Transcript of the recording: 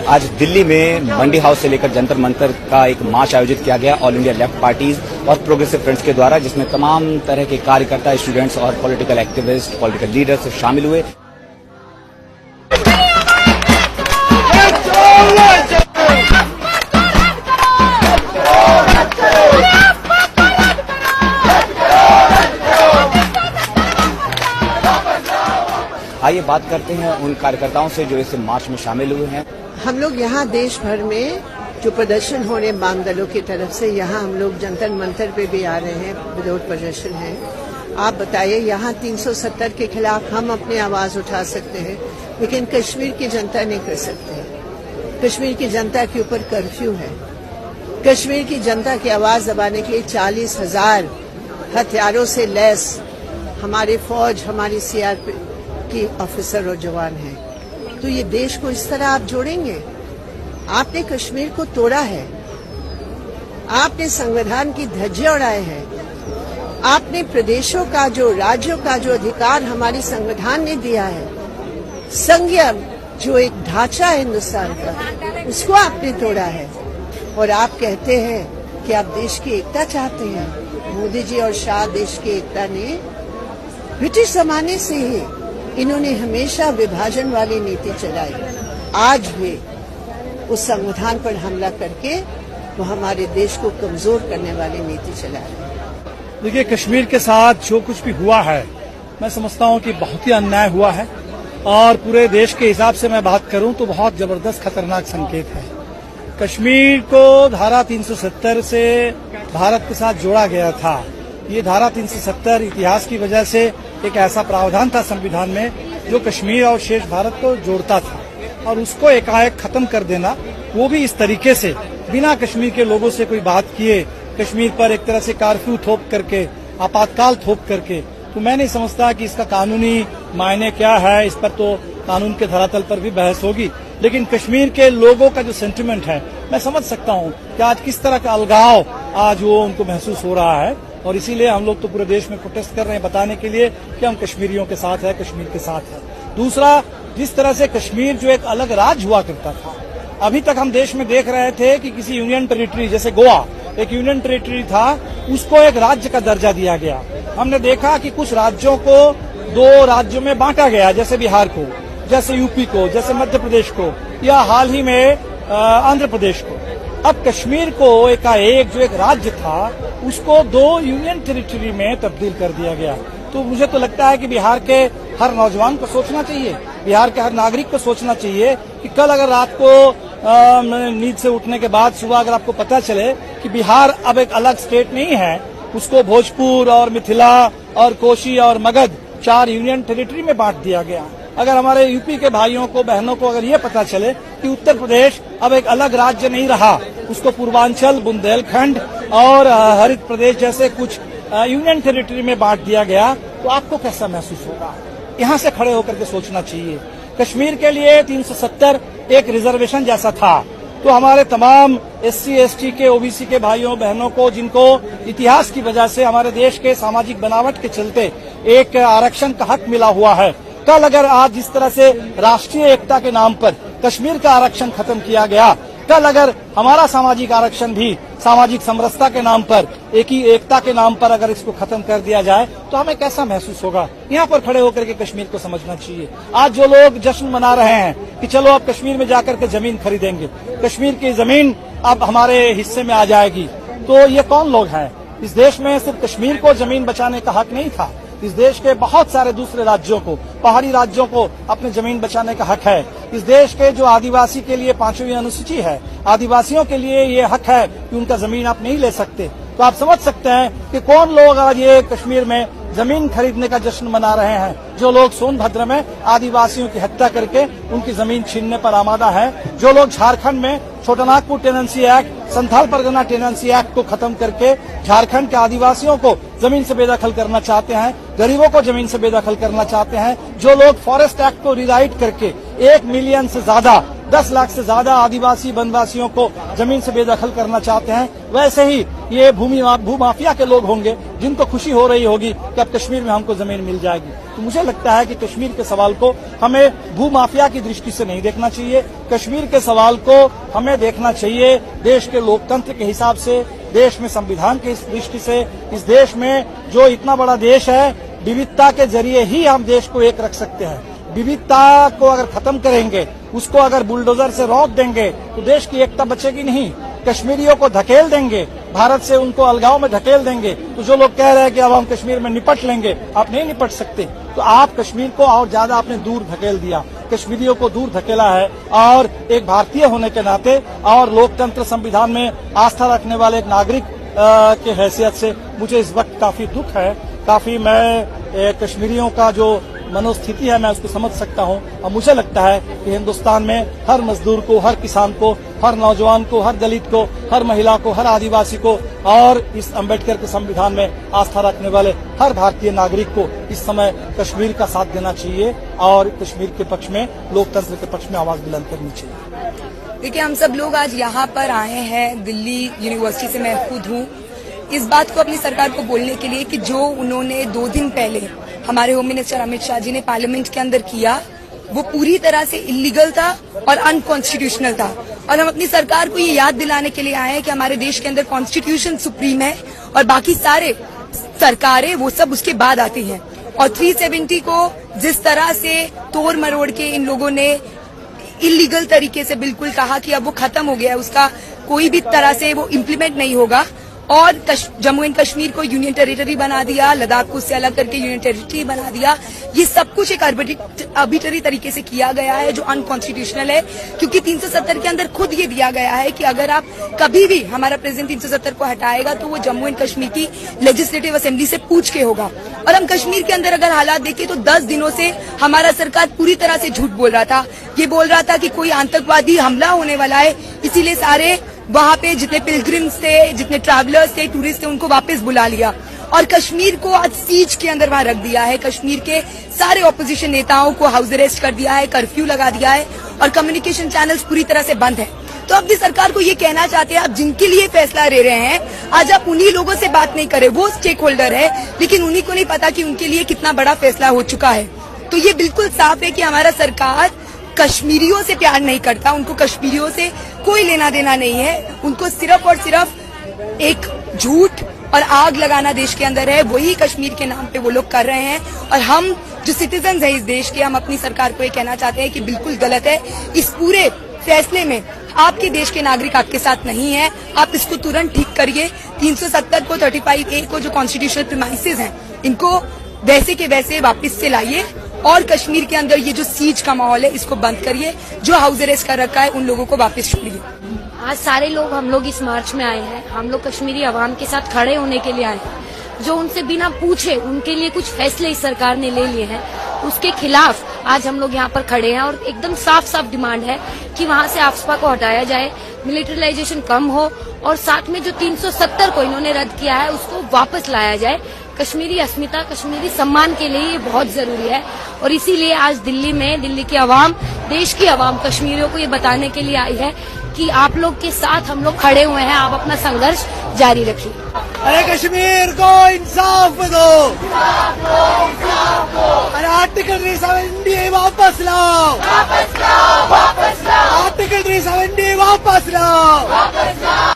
आज दिल्ली में मंडी हाउस से लेकर जंतर मंतर का एक मार्च आयोजित किया गया ऑल इंडिया लेफ्ट पार्टीज और प्रोग्रेसिव फ्रंट्स के द्वारा, जिसमें तमाम तरह के कार्यकर्ता, स्टूडेंट्स और पॉलिटिकल एक्टिविस्ट, पॉलिटिकल लीडर्स शामिल हुए। आइए बात करते हैं उन कार्यकर्ताओं से जो इस मार्च में शामिल हुए हैं। हम लोग यहाँ देश भर में जो प्रदर्शन हो रहे वाम दलों की तरफ से, यहाँ हम लोग जंतर मंतर पे भी आ रहे हैं, विरोध प्रदर्शन है। आप बताइए, यहाँ 370 के खिलाफ हम अपनी आवाज उठा सकते हैं, लेकिन कश्मीर की जनता नहीं कर सकते। कश्मीर की जनता के ऊपर कर्फ्यू है। कश्मीर की जनता की आवाज दबाने के लिए 40,000 हथियारों से लैस हमारी फौज, हमारी सीआरपी की ऑफिसर और जवान हैं। तो ये देश को इस तरह आप जोड़ेंगे? आपने कश्मीर को तोड़ा है, आपने संविधान की धज्जियां उड़ाए हैं, आपने प्रदेशों का जो, राज्यों का जो अधिकार हमारी संविधान ने दिया है, संघीय जो एक ढांचा है हिंदुस्तान का, उसको आपने तोड़ा है। और आप कहते हैं कि आप देश की एकता चाहते हैं। मोदी जी और शाह देश की एकता ने ब्रिटिश जमाने से ही इन्होंने हमेशा विभाजन वाली नीति चलाई। आज भी उस संविधान पर हमला करके वो हमारे देश को कमजोर करने वाली नीति चला रहे हैं। देखिए, कश्मीर के साथ जो कुछ भी हुआ है, मैं समझता हूं कि बहुत ही अन्याय हुआ है और पूरे देश के हिसाब से मैं बात करूं तो बहुत जबरदस्त खतरनाक संकेत है। कश्मीर को धारा 370 से भारत के साथ जोड़ा गया था। ये धारा 370 इतिहास की वजह से एक ऐसा प्रावधान था संविधान में जो कश्मीर और शेष भारत को जोड़ता था, और उसको एकाएक खत्म कर देना, वो भी इस तरीके से, बिना कश्मीर के लोगों से कोई बात किए, कश्मीर पर एक तरह से कर्फ्यू थोप करके, आपातकाल थोप करके, तो मैं नहीं समझता कि इसका कानूनी मायने क्या है। इस पर तो कानून के धरातल पर भी बहस होगी, लेकिन कश्मीर के लोगों का जो सेंटिमेंट है, मैं समझ सकता हूँ कि आज किस तरह का अलगाव आज वो उनको महसूस हो रहा है, और इसीलिए हम लोग तो पूरे देश में प्रोटेस्ट कर रहे हैं, बताने के लिए कि हम कश्मीरियों के साथ है, कश्मीर के साथ है। दूसरा, जिस तरह से कश्मीर जो एक अलग राज्य हुआ करता था, अभी तक हम देश में देख रहे थे कि किसी यूनियन टेरिटरी, जैसे गोवा एक यूनियन टेरिटरी था, उसको एक राज्य का दर्जा दिया गया। हमने देखा कि कुछ राज्यों को 2 राज्यों में बांटा गया, जैसे बिहार को, जैसे यूपी को, जैसे मध्य प्रदेश को, या हाल ही में आंध्र प्रदेश को। अब कश्मीर को एकाएक जो एक राज्य था, उसको 2 यूनियन टेरिटरी में तब्दील कर दिया गया। तो मुझे तो लगता है कि बिहार के हर नौजवान को सोचना चाहिए, बिहार के हर नागरिक को सोचना चाहिए कि कल अगर रात को नींद से उठने के बाद सुबह अगर आपको पता चले कि बिहार अब एक अलग स्टेट नहीं है, उसको भोजपुर और मिथिला और कोशी और मगध 4 यूनियन टेरिटरी में बांट दिया गया। अगर हमारे यूपी के भाइयों को, बहनों को अगर ये पता चले कि उत्तर प्रदेश अब एक अलग राज्य नहीं रहा, उसको पूर्वांचल, बुंदेलखंड और हरित प्रदेश जैसे कुछ यूनियन टेरिटरी में बांट दिया गया, तो आपको कैसा महसूस होगा? यहाँ से खड़े होकर के सोचना चाहिए। कश्मीर के लिए 370 एक रिजर्वेशन जैसा था, तो हमारे तमाम SC ST के, OBC के भाइयों बहनों को, जिनको इतिहास की वजह से हमारे देश के सामाजिक बनावट के चलते एक आरक्षण का हक मिला हुआ है, कल अगर आज जिस तरह से राष्ट्रीय एकता के नाम पर कश्मीर का आरक्षण खत्म किया गया, कल अगर हमारा सामाजिक आरक्षण भी सामाजिक समरसता के नाम पर, एक ही एकता के नाम पर अगर इसको खत्म कर दिया जाए, तो हमें कैसा महसूस होगा? यहाँ पर खड़े होकर के कश्मीर को समझना चाहिए। आज जो लोग जश्न मना रहे हैं कि चलो अब कश्मीर में जाकर के जमीन खरीदेंगे, कश्मीर की जमीन अब हमारे हिस्से में आ जाएगी, तो ये कौन लोग हैं? इस देश में सिर्फ कश्मीर को जमीन बचाने का हक नहीं था, इस देश के बहुत सारे दूसरे राज्यों को, पहाड़ी राज्यों को अपनी जमीन बचाने का हक है। इस देश के जो आदिवासी के लिए 5वीं अनुसूची है, आदिवासियों के लिए ये हक है कि उनका जमीन आप नहीं ले सकते। तो आप समझ सकते हैं कि कौन लोग आज ये कश्मीर में जमीन खरीदने का जश्न मना रहे हैं, जो लोग सोनभद्र में आदिवासियों की हत्या करके उनकी जमीन छीनने पर आमादा है, जो लोग झारखंड में Chotanagpur tenancy act, Santhal Pargana tenancy act को खत्म करके झारखंड के आदिवासियों को जमीन से बेदखल करना चाहते हैं, गरीबों को जमीन से बेदखल करना चाहते हैं, जो लोग फॉरेस्ट एक्ट को रिराइट करके 1 मिलियन से ज्यादा, 10 लाख से ज्यादा आदिवासी वनवासियों को जमीन से बेदखल करना चाहते हैं, वैसे ही ये भूमाफिया के लोग होंगे जिनको खुशी हो रही होगी कि अब कश्मीर में हमको जमीन मिल जाएगी। तो मुझे लगता है कि कश्मीर के सवाल को हमें भूमाफिया की दृष्टि से नहीं देखना चाहिए। कश्मीर के सवाल को हमें देखना चाहिए देश के लोकतंत्र के हिसाब से, देश में संविधान की दृष्टि से। इस देश में जो इतना बड़ा देश है, विविधता के जरिए ही हम देश को एक रख सकते हैं। विविधता को अगर खत्म करेंगे, उसको अगर बुलडोजर से रोक देंगे तो देश की एकता बचेगी नहीं। कश्मीरियों को धकेल देंगे, भारत से उनको अलगाव में धकेल देंगे, तो जो लोग कह रहे हैं कि अब हम कश्मीर में निपट लेंगे, आप नहीं निपट सकते। तो आप कश्मीर को और ज्यादा आपने दूर धकेल दिया, कश्मीरियों को दूर धकेला है। और एक भारतीय होने के नाते और लोकतंत्र संविधान में आस्था रखने वाले एक नागरिक के हैसियत से मुझे इस वक्त काफी दुख है। काफी मैं कश्मीरियों का जो मनोस्थिति है मैं उसको समझ सकता हूं। और मुझे लगता है कि हिंदुस्तान में हर मजदूर को, हर किसान को, हर नौजवान को, हर दलित को, हर महिला को, हर आदिवासी को और इस अम्बेडकर के संविधान में आस्था रखने वाले हर भारतीय नागरिक को इस समय कश्मीर का साथ देना चाहिए और कश्मीर के पक्ष में, लोकतंत्र के पक्ष में आवाज बुलंद करनी चाहिए। देखिए, हम सब लोग आज यहाँ पर आए हैं, दिल्ली यूनिवर्सिटी से मैं खुद हूँ, इस बात को अपनी सरकार को बोलने के लिए कि जो उन्होंने 2 दिन पहले हमारे होम मिनिस्टर अमित शाह जी ने पार्लियामेंट के अंदर किया, वो पूरी तरह से इलीगल था और अनकॉन्स्टिट्यूशनल था। और हम अपनी सरकार को ये याद दिलाने के लिए आए हैं कि हमारे देश के अंदर कॉन्स्टिट्यूशन सुप्रीम है और बाकी सारे सरकारें वो सब उसके बाद आती हैं। और 370 को जिस तरह से तोड़ मरोड़ के इन लोगों ने इलीगल तरीके से बिल्कुल कहा कि अब वो खत्म हो गया है, उसका कोई भी तरह से वो इम्प्लीमेंट नहीं होगा। और जम्मू एंड कश्मीर को यूनियन टेरिटरी बना दिया, लद्दाख को उससे अलग करके यूनियन टेरिटरी बना दिया। ये सब कुछ एक आर्बिट्ररी तरीके से किया गया है जो अनकॉन्स्टिट्यूशनल है, क्योंकि 370 के अंदर खुद ये दिया गया है कि अगर आप कभी भी हमारा प्रेसिडेंट 370 को हटाएगा तो वो जम्मू एंड कश्मीर की लेजिस्लेटिव असेंबली से पूछ के होगा। और हम कश्मीर के अंदर अगर हालात देखें तो 10 दिनों से हमारा सरकार पूरी तरह से झूठ बोल रहा था। ये बोल रहा था कि कोई आतंकवादी हमला होने वाला है, इसीलिए सारे वहाँ पे जितने पिलग्रिम्स थे, जितने ट्रैवलर्स थे, टूरिस्ट थे, उनको वापस बुला लिया और कश्मीर को आज सीज के अंदर वहाँ रख दिया है। कश्मीर के सारे ऑपोजिशन नेताओं को हाउस अरेस्ट कर दिया है, कर्फ्यू लगा दिया है और कम्युनिकेशन चैनल्स पूरी तरह से बंद है। तो अपनी सरकार को ये कहना चाहते हैं, आप जिनके लिए फैसला ले रहे हैं, आज आप उन्हीं लोगों से बात नहीं करें, वो स्टेक होल्डर है, लेकिन उन्हीं को नहीं पता कि उनके लिए कितना बड़ा फैसला हो चुका है। तो ये बिल्कुल साफ है कि हमारा सरकार कश्मीरियों से प्यार नहीं करता, उनको कश्मीरियों से कोई लेना देना नहीं है। उनको सिर्फ और सिर्फ एक झूठ और आग लगाना देश के अंदर है, वही कश्मीर के नाम पे वो लोग कर रहे हैं। और हम जो सिटीजन्स हैं इस देश के, हम अपनी सरकार को ये कहना चाहते हैं कि बिल्कुल गलत है। इस पूरे फैसले में आपके देश के नागरिक आपके साथ नहीं है, आप इसको तुरंत ठीक करिए। 370 को, 35A को, जो कॉन्स्टिट्यूशनल प्रीमाइसेस हैं, इनको वैसे के वैसे वापस से लाइए और कश्मीर के अंदर ये जो सीज का माहौल है इसको बंद करिए। जो हाउस अरेस्ट कर रखा है उन लोगों को वापस छोड़िए। आज सारे लोग, हम लोग इस मार्च में आए हैं, हम लोग कश्मीरी अवाम के साथ खड़े होने के लिए आए हैं। जो उनसे बिना पूछे उनके लिए कुछ फैसले इस सरकार ने ले लिए हैं, उसके खिलाफ आज हम लोग यहाँ पर खड़े हैं। और एकदम साफ साफ डिमांड है कि वहाँ से आफ्सपा को हटाया जाए, मिलिटरीलाइजेशन कम हो और साथ में जो 370 को इन्होंने रद्द किया है उसको वापस लाया जाए। कश्मीरी अस्मिता, कश्मीरी सम्मान के लिए ये बहुत जरूरी है। और इसीलिए आज दिल्ली में, दिल्ली की आवाम, देश की आवाम कश्मीरियों को ये बताने के लिए आई है कि आप लोग के साथ हम लोग खड़े हुए हैं, आप अपना संघर्ष जारी रखिए। अरे कश्मीर को इंसाफ दो, अरे आर्टिकल 370 वापस लाओ, आर्टिकल 370 वापस लाओ।